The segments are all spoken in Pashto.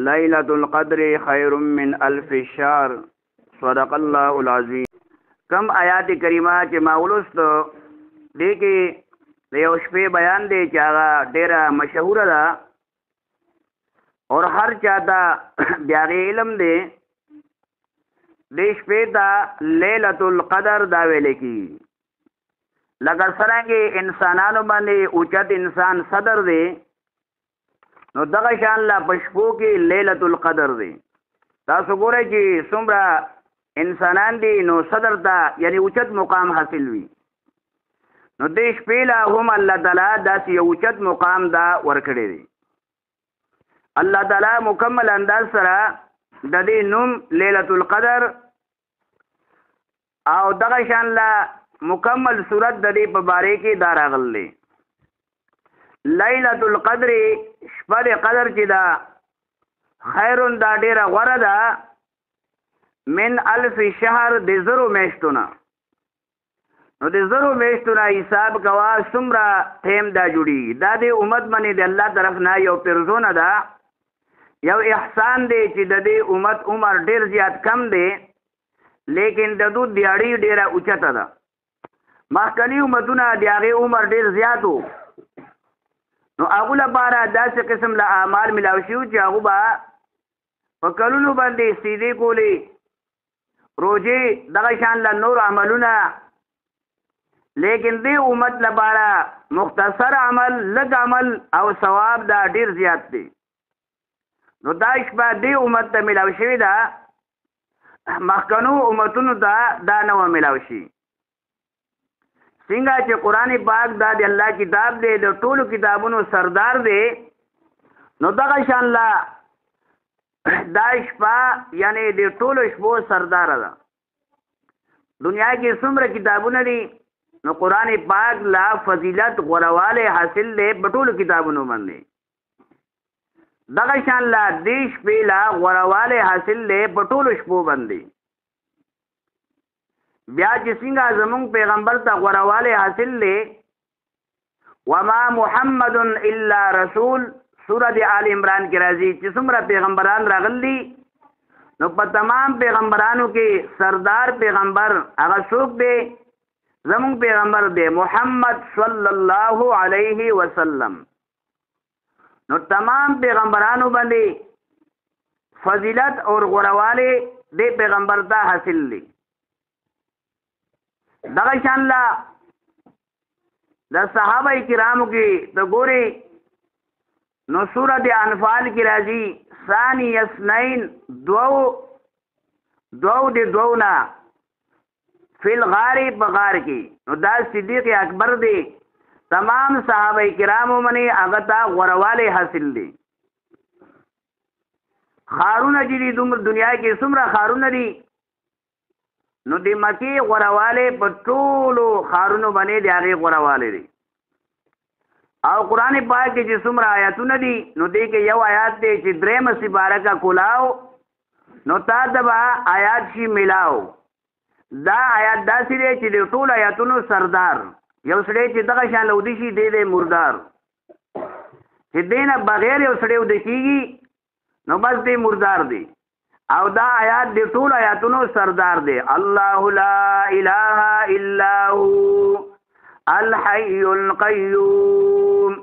لیلۃ القدر خیر من الف شهر صدق الله العظیم. کم آیات کریمه چې ما ولوست دې کې د یو شپې بیان دی چې هغه ډېره مشهوره ده او هر چاته بیا علم دی. دې شپې ته لیلۃ القدر دا ویل کېږي. لکه څرنګه انسانانو باندې اوچت انسان صدر دی، نو دغه شان لا پشپو کې لیلۃ القدر دی. تاسو ګورئ چې څومره انسانان دي نو صدر ته یعنی اوچت مقام حاصل وي، نو دې شپې لا هم الله تعالی داسې یو اوچت مقام دا ورکړی دی. الله تعالی مکمل انداز سره د دې نوم لیلۃ القدر او دغه شان لا مکمل صورت د دې په باره کې دا راغلی. لیلۃ القدر شپه د قدر چې دا خیرون دا ډیره غوره ده من الف شهر د زرو میاشتونه. نو د زرو میاشتونه حساب کوا څومره ټیم دا جوړي. دا د امت باندې د الله طرف نه یو پرزونه ده، یو احسان دی چې د دې امت عمر ډیر زیات کم دی، لیکن د دوی دیاړي ډیره اوچته ده. مخکنی امتونه د هغې عمر ډیر زیات و، نو هغو لپاره داسې قسم له اعمال ملاو شي چې هغو به په کلونو باندې سیدې کولې، روژې دغه شان له نور عملونه. لیکن دې امت لپاره مختصر عمل، لږ عمل او ثواب دا ډیر زیات دی. نو دا شپه دې امت ته ملاو شوې ده، مخکنو امتونو ته دا نه وه ملاو شي. څنګه چې قرآن پاک دا د الله کتاب دی، د ټولو کتابونو سردار دی، نو دغه شان لا دا شپه یعنی د ټولو شپو سردار ده. دنیا کې څومره کتابونه دي، نو قرآن پاک لا فضیلت غورواله حاصل دی په ټولو کتابونو باندې. دغه شان لا دې شپې لا غورواله حاصل دی په ټولو شپو باندې. بیا چې څنګه زمونږ پیغمبر ته غورواله حاصل دی، وما محمد الا رسول، سورۃ آل عمران کې راځي چې څومره پیغمبران راغلي، نو په تمام پیغمبرانو کې سردار پیغمبر هغه څوک دی؟ زمونږ پیغمبر دی محمد صلی الله علیه وسلم. نو تمام پیغمبرانو باندې فضیلت اور غورواله دې پیغمبر ته حاصل دی. دغه شان لا د صحابه کرامو کې ته ګوري، نو سورۃ انفال کې راځي ثانی اثنین، دو نه فی الغار په غار کې. نو دا صدیق اکبر دی. تمام صحابه کرامو باندې هغه ته غورواله حاصل دی. خارونه چې دي دنیا کې څومره خارونه دي، نو د مکی غورواله په ټولو خارونو باندې د هغې غورواله دی. او قرآن پاک کې چې څومره آیاتونه دي، نو دې کې یو آیات دی چې درېمه سپاره کا کلاو، نو تا ته به آیات شي ملاو. دا آیات داسې دی چې د ټولو آیاتونو سردار. یو سړی چې دغه شان لودي شي دی مردار، چې دی نه بغیر یو سړی وده کېږي نو بس دی مردار دی. او دا آیات د ټول آیاتونو سردار دی. الله لا اله الا هو الحي القيوم،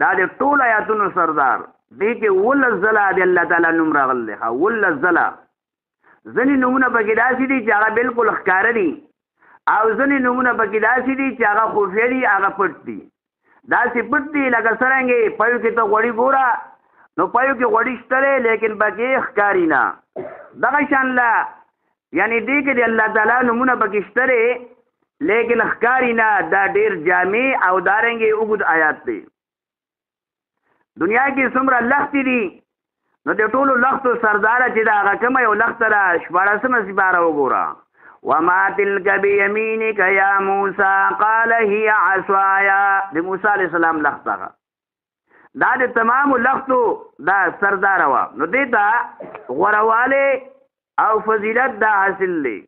دا د ټول آیاتونو سردار دی. کې ولس زلا دی الله تعالی نوم راغلی دی. ولس زلا ځینې نومونه پکې داسې دي چې هغه بالکل ښکاره دي، او ځینې نومونه پکې داسې دي چې هغه خفیه دي، هغه پټ دي. داسې پټ دي لکه څرنګې پایو کې ته غوړي ګوره، نو پایو کې غوړي شته لیکن پکې ښکاري نه. دغه شان لا یعنی دې کې د الله تعالی نومونه پکې شته لیکن ښکاري نه. دا ډېر جامع او دارنګې اوږد آیات دی. دنیا کې څومره لښتې دي، نو د ټولو لښتو سرداره چې دا هغه کومه یو لښته ده، 14مه سپاره وګوره. وما تلك بيمينك يا موسى قال هي عصاي، د موسی علیہ السلام لښته دا د تمام لښتو دا سردار وا. نو دې ته غورواله او فضیلت دا حاصل دی.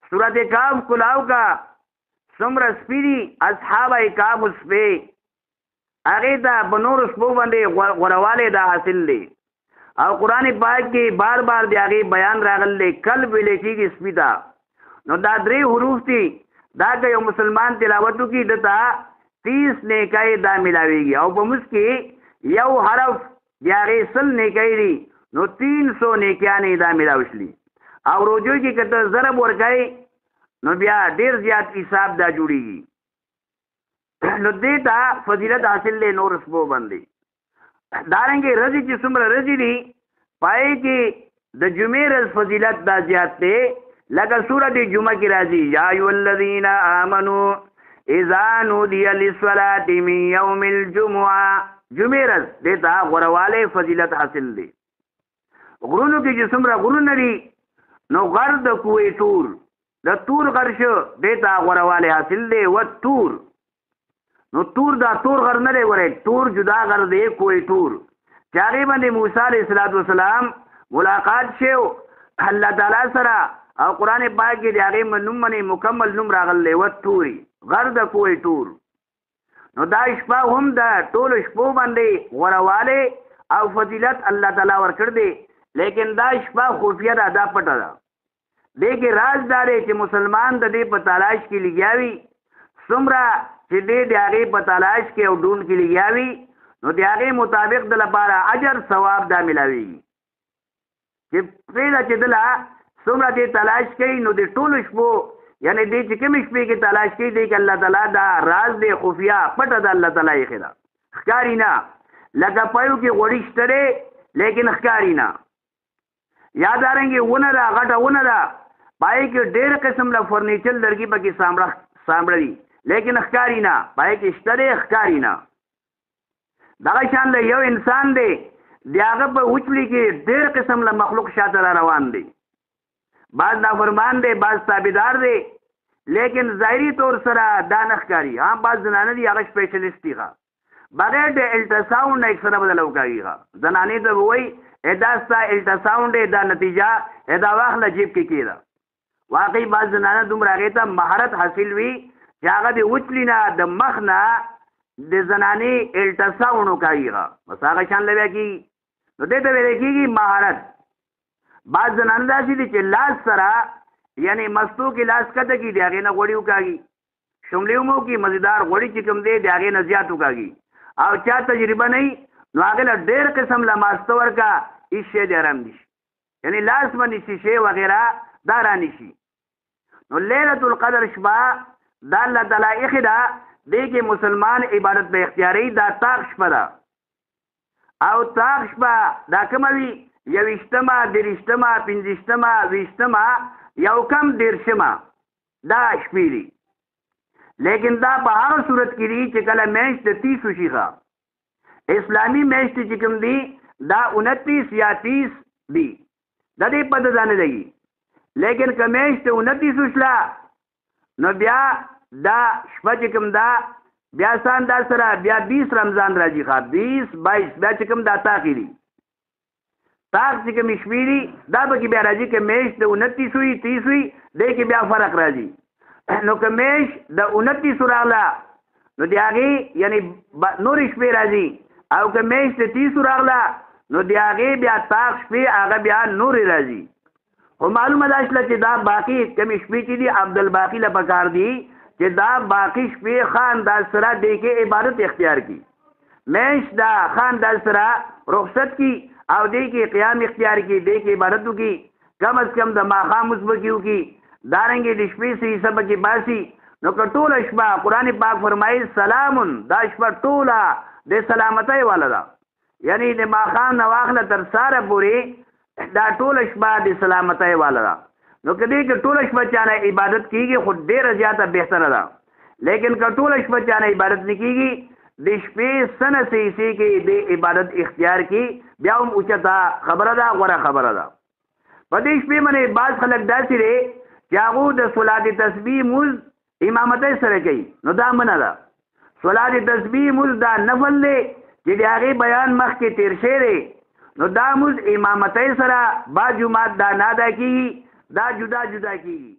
سورۃ کهف کلاو کا څومره سپي دي اصحاب کهف سپي، هغې ته په نورو سپو باندې غوروالی دا حاصل دی. او قران پاک کې بار بار دی هغه بیان راغلی قلب لیکيږي سپیدا نو دا درې حروف دي دا که یو مسلمان تلاوت کوي دتا 30 نیکای دا ملاويږي او په مسکی یو حرف دی هغه سل نیکای دي نو 300 نیکیانه دا ملاوشلي او روزو کې کته ضرب ورکای نو بیا ډیر زیات حساب دا جوړیږي نو دې ته فضیلت حاصل له نور سبو باندې دارنګه رضی چې څومره رضی دي پای کې د جمعې ورځ فضیلت دا زیات دی لکه سورۃ جمعه کې راځي یا ایو الذین آمنو اذا نودی للصلاة من یوم الجمعه جمعې ورځ دې ته غرواله فضیلت حاصل دی غرونو کې چې څومره غرونه دي نو غر د کوې تور د تور غر شو دې ته غرواله حاصل دی و تور نو تور دا تور غر نه دی ورې تور جدا غر دی کوې تور چاغي باندې موسی علیہ السلام ملاقات شو الله تعالی سره او قران پاک کې دی هغه منوم باندې مکمل نوم راغلی و توري غر د کوې تور نو دا شپه هم دا ټول شپو باندې غرواله او فضیلت الله تعالی ورکړ دی لیکن دا شپه خفیه دا پټه ده دې کې راز داري چې مسلمان د دې په تلاش کې لګیاوي څومره چې دې هغه په تلاش کې او ډون کې لګیاوي نو د هغه مطابق د لپاره اجر ثواب دا ملاوي چې پیدا چې دلا څومره دې تلاش کوي نو د ټول شپو یعنی دې چې کوم شپې کې تلاش کوي دې کې الله تعالی دا راز دې خفیه پټه د الله تعالی یې خلا ښکاری نه لکه پایو کې غوړی شته لیکن ښکاری نه یاد رانګي ونه دا غټه ونه دا پای کې ډېر قسم له فرنیچر لرګي پکې سامړي لیکن ښکاری نه پای کې شته ښکاری نه دا شان له یو انسان دی دیاغه په وچلی کې ډېر قسم له مخلوق شاته روان دي بعض نافرمان دي بعض تابعدار دي لیکن ظاهري طور سره دا نه ښکاری ها بعض زنانه دي هغه سپیشلیست دي بغیر د الټراساوند نه اکثره بدل وکړي زنانه ته وایي ادا ستا الټراساوند دا نتیجه ادا واخله جیب کې کېده واقعي بعض زنانه دومره هغې ته مهارت حاصل وي چې هغه د وچلی نه د مخ نه د زنانې الټراساوند وکړي بس هغه شان لویا کېږي نو دې ته ویل کېږي مهارت بعض زنانه داسې دي چې لاس سره یعنی مستو کې لاس کته کېږي د هغې نه غوړي وکړي شملې ومو کې مزیدار غوړي چې کوم دی د هغې نه زیات وکړي او چا تجربه نه نو هغې له ډېر قسم له ماسته ورکه هېڅ شی د آرام دي شي یعنی لاس باندې شیشې وغیره دا رانه شي نو لیلة القدر شپه دا الله تعالی ایښې ده دې کې مسلمان عبادت به اختیاري دا طاق شپه ده او طاق شپه دا کومه وي یویشتمه دېرشتمه پنځشتمه ویشتمه یو کم دېرشمه دا شپې دي لیکن دا په هغه صورت کې دي چې کله میاشت د 30 شي اسلامي میاشت چې کوم دي دا 29 یا 30 دي د دې په ځان دی لیکن که میاشت 29 شلا نو بیا دا شپه چې کوم دا بیا سان دا سره بیا 20 رمضان راځي ښه 20 22 بیا چې کوم دا تاخي دي تاخ چې کوم شپې دي دا به کې بیا راځي که میاشت 29 وي 30 وي دې کې بیا فرق راځي نو که میش د 29 راغله نو د هغې یعنی نورې شپې راځي او که میش د 30 راغله نو د هغې بیا تاق شپې هغه بیا نورې راځي خو معلومه دا شله چې دا باقي کمې شپې چې دي عبدالباقي له پکار دي چې دا باقي شپې ښه انداز سره دې کې عبادت اختیار کړي میش دا ښه انداز سره رخصت کړي او دې کې قیام اختیار کړي دې کې عبادت وکړي کم از کم د ماښام لمونځ به وکړي دارنګې د شپې څه حصه پکې باسي نو که ټوله شپه قرآن پاک فرمایي سلامون دا شپه ټوله د سلامتۍ والا ده یعنی د ماښام نه واخله تر ساره پورې دا ټوله شپه د سلامتۍ والا ده نو که دې کې ټوله شپه چانه عبادت کېږي خو ډېره زیاته بهتره ده لیکن که ټوله شپه چانه عبادت نه کېږي د شپې څه نه څه حصې کې د عبادت اختیار کړي بیا هم اوچته خبره ده غوره خبره ده په دې شپې باندې بعض خلک داسې دی چې هغه د صلات تسبیح مز امامتۍ سره کوي نو دا منه ده صلات تسبیح مز دا نفل دی چې د هغې بیان مخکې تیر شوی دی نو دا مز امامتۍ سره با جماعت دا نه ادا کېږي دا جدا جدا کېږي